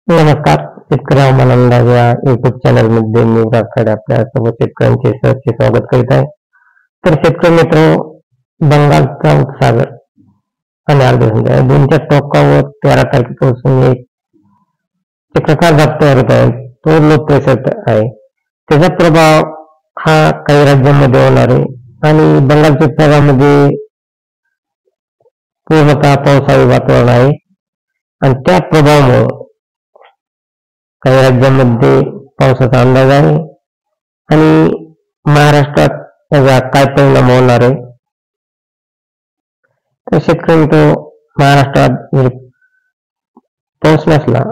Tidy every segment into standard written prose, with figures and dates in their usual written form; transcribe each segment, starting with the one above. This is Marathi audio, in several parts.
नमस्कार. शेतकरी हवामान अंदाज या युट्यूब चॅनल मध्ये मी राखाडे आपल्या सर्व शेतकऱ्यांचे सहर्ष स्वागत करीत आहे. तर शेतकरी मित्र, बंगालचा उपसागर आणि अरबी समुद्र या दोनच्या टोकावर 13 तारखेपासून एक चक्रवात तयार होत आहे. तो लो प्रेशर आहे. त्याचा प्रभाव हा काही राज्यांमध्ये होणार आहे आणि बंगालच्या उपसागरामध्ये पूर्णतः पावसाळी वातावरण आहे आणि त्या प्रभावामुळे काही राज्यांमध्ये पावसाचा अंदाज आहे आणि महाराष्ट्रात त्याचा काय परिणाम होणार आहे. तर शेतकरी तो महाराष्ट्रात पाऊस नसला,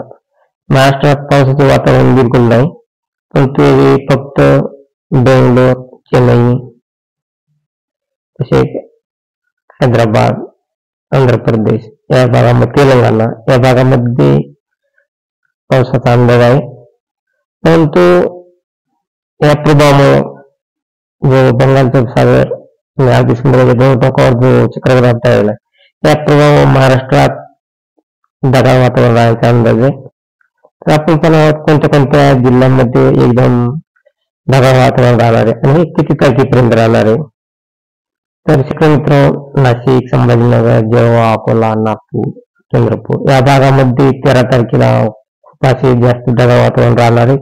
महाराष्ट्रात पावसाचे वातावरण बिलकुल नाही, पण ते फक्त बेंगलोर, चेन्नई, तसेच हैदराबाद, आंध्र प्रदेश या भागामध्ये, तेलंगणा या भागामध्ये पावसाचा अंदाज आहे. परंतु या प्रभावामुळे जो बंगालचा उपसागर आणि अरबी समुद्राच्या दोन टोकावर जो चक्रवात तयार झाला, या प्रभावामुळे महाराष्ट्रात ढगाळ वातावरण राहण्याचा अंदाज आहे. तर आपण पाहणार कोणत्या कोणत्या जिल्ह्यांमध्ये एकदम ढगाळ वातावरण राहणार आहे आणि हे किती तारखेपर्यंत राहणार आहे. तर शेतकरी मित्र, नाशिक, संभाजीनगर, जळगाव, अकोला, नागपूर, चंद्रपूर या भागामध्ये 13 तारखेला खूप जास्त ढगाळ वातावरण राहणार आहे.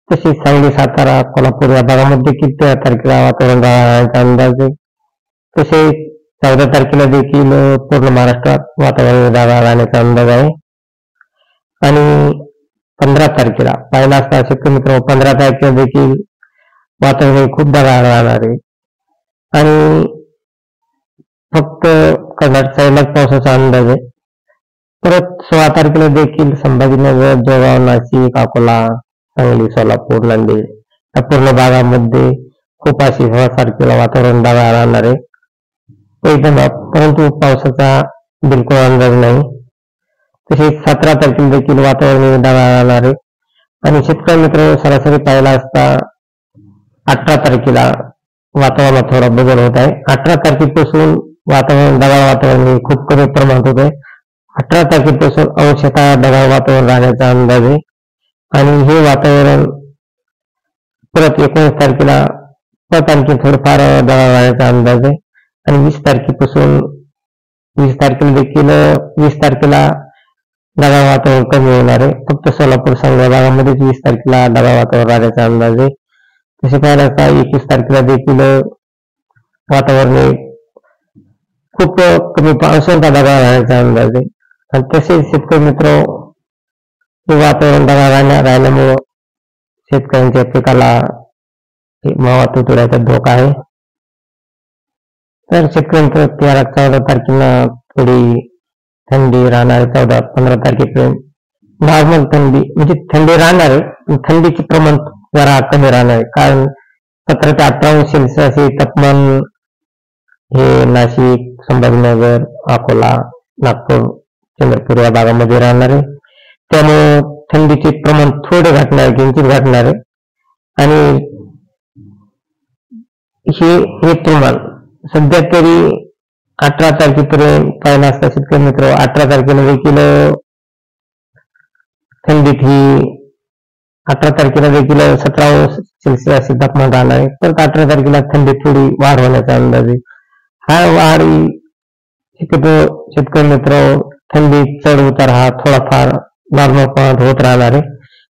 तसेच सांगली, सातारा, कोल्हापूर या भागामध्ये 13 तारखेला वातावरण राहण्याचा अंदाज आहे. तसेच 14 तारखेला देखील पूर्ण महाराष्ट्रात वातावरण ढगाळ राहण्याचा अंदाज आहे आणि 15 तारखेला पाहिला असता शेतकरी मित्र, 15 तारखेला देखील वातावरण खूप ढगाळ राहणार आहे आणि फक्त कर्नाटक साईडला पावसाचा अंदाज आहे. परत 16 तारखेला देखील संभाजीनगर, जळगाव, नाशिक, अकोला, सांगली, सोलापूर, नांदेड या पूर्ण भागामध्ये खूप अशी 16 तारखेला वातावरण ढगाळ राहणार आहे. परंतु पावसाचा बिलकुल अंदाज नाही. तसेच 17 तारखेला देखील वातावरण ढगाळ राहणार आहे आणि शेतकरी मित्र, सरासरी पाहिला असता 18 तारखेला वातावरणात थोडा बदल होत आहे. 18 तारखेपासून वातावरण ढगाळ वातावरण खूप कमी प्रमाणात होत आहे. 18 तारखेपासून अंशतः ढगाळ वातावरण राहण्याचा अंदाज आहे आणि हे वातावरण परत 19 तारखेला परत आणखी थोडंफार ढगाळ राहण्याचा अंदाज आहे आणि 20 तारखेपासून 20 तारखेला देखील 20 तारखेला ढगाळ वातावरण कमी होणार आहे. फक्त सोलापूर, सांगली भागामध्येच 20 तारखेला ढगाळ वातावरण राहण्याचा अंदाज आहे. तसे पाहिलं असता 21 तारखेला देखील वातावरण खूप कमी अंशतः ढगाळ राहण्याचा अंदाज आहे. आणि तसेच शेतकरी मित्र, हे वातावरण ढगाळ राहिल्यामुळं शेतकऱ्यांच्या पिकाला मावा तुटण्याचा धोका आहे. तर शेतकरी मित्र, 13-14 तारखेला थोडी थंडी राहणार आहे. 14-15 तारखेपर्यंत नॉर्मल थंडी म्हणजे थंडी राहणार आहे, थंडीचे प्रमाण जरा कमी राहणार आहे. कारण 17 ते 18 अंश सेल्सिअस हे तापमान हे नाशिक, संभाजीनगर, अकोला, नागपूर, चंद्रपूर या भागामध्ये राहणार आहे. त्यामुळे थंडीचे प्रमाण थोडे घटणार, किंचित घटणार आहे आणि हे प्रमाण सध्या तरी 18 तारखेपर्यंत पाहिलं असता शेतकरी मित्र, 18 तारखेला देखील थंडीत ही 18 तारखेला देखील 17 अंश सेल्सिअस तापमान राहणार आहे. परत 18 तारखेला थंडीत थोडी वाढ होण्याचा अंदाज आहे. हा वाढ शेतकरी मित्र, थंडी चढ उतार हा थोडाफार नॉर्मल प्रमाणात होत राहणार आहे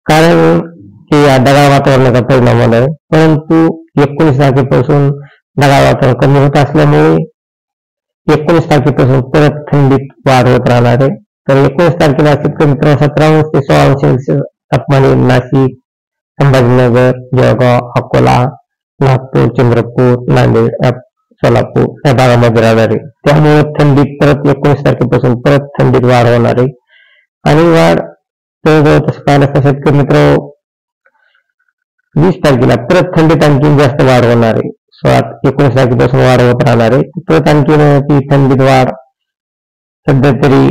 कारण की या ढगाळ वातावरणाचा परिणाम होणार आहे. परंतु 19 तारखेपासून ढगाळ वातावरण कमी होत असल्यामुळे 19 तारखेपासून परत थंडीत वाढ होत राहणार आहे. तर 19 तारखेला शेतकरी मित्र 17 अंश ते 16 अंश सेल्सिअस तापमान नाशिक, संभाजीनगर, जळगाव, अकोला, नागपूर, चंद्रपूर, नांदेड, सोलापूर या भागामध्ये राहणार आहे. त्यामुळे थंडीत परत 19 तारखेपासून परत थंडीत वाढ होणार आहे आणि वाढ जवळजवळ तसं पाहिलं असता शेतकरी मित्र, 20 तारखेला परत थंडीत आणखी जास्त वाढ होणार आहे. 19 तारखेपासून वाढ होत राहणार आहे. परत आणखी ती थंडीत वाढ सध्या तरी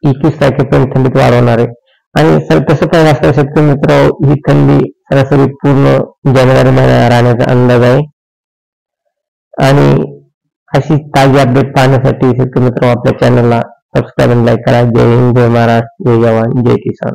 21 तारखेपर्यंत थंडीत वाढ होणार आहे आणि तसं पाहिलं असता शेतकरी मित्र, ही थंडी सरासरी पूर्ण जानेवारी महिन्यात राहण्याचा अंदाज आहे आणि अशी ताजी अपडेट पाहण्यासाठी शेतकरी मित्र आपल्या चॅनलला सबस्क्राईब आणि लाईक करा. जय हिंद, जय महाराष्ट्र, जय जवान, जय किसान.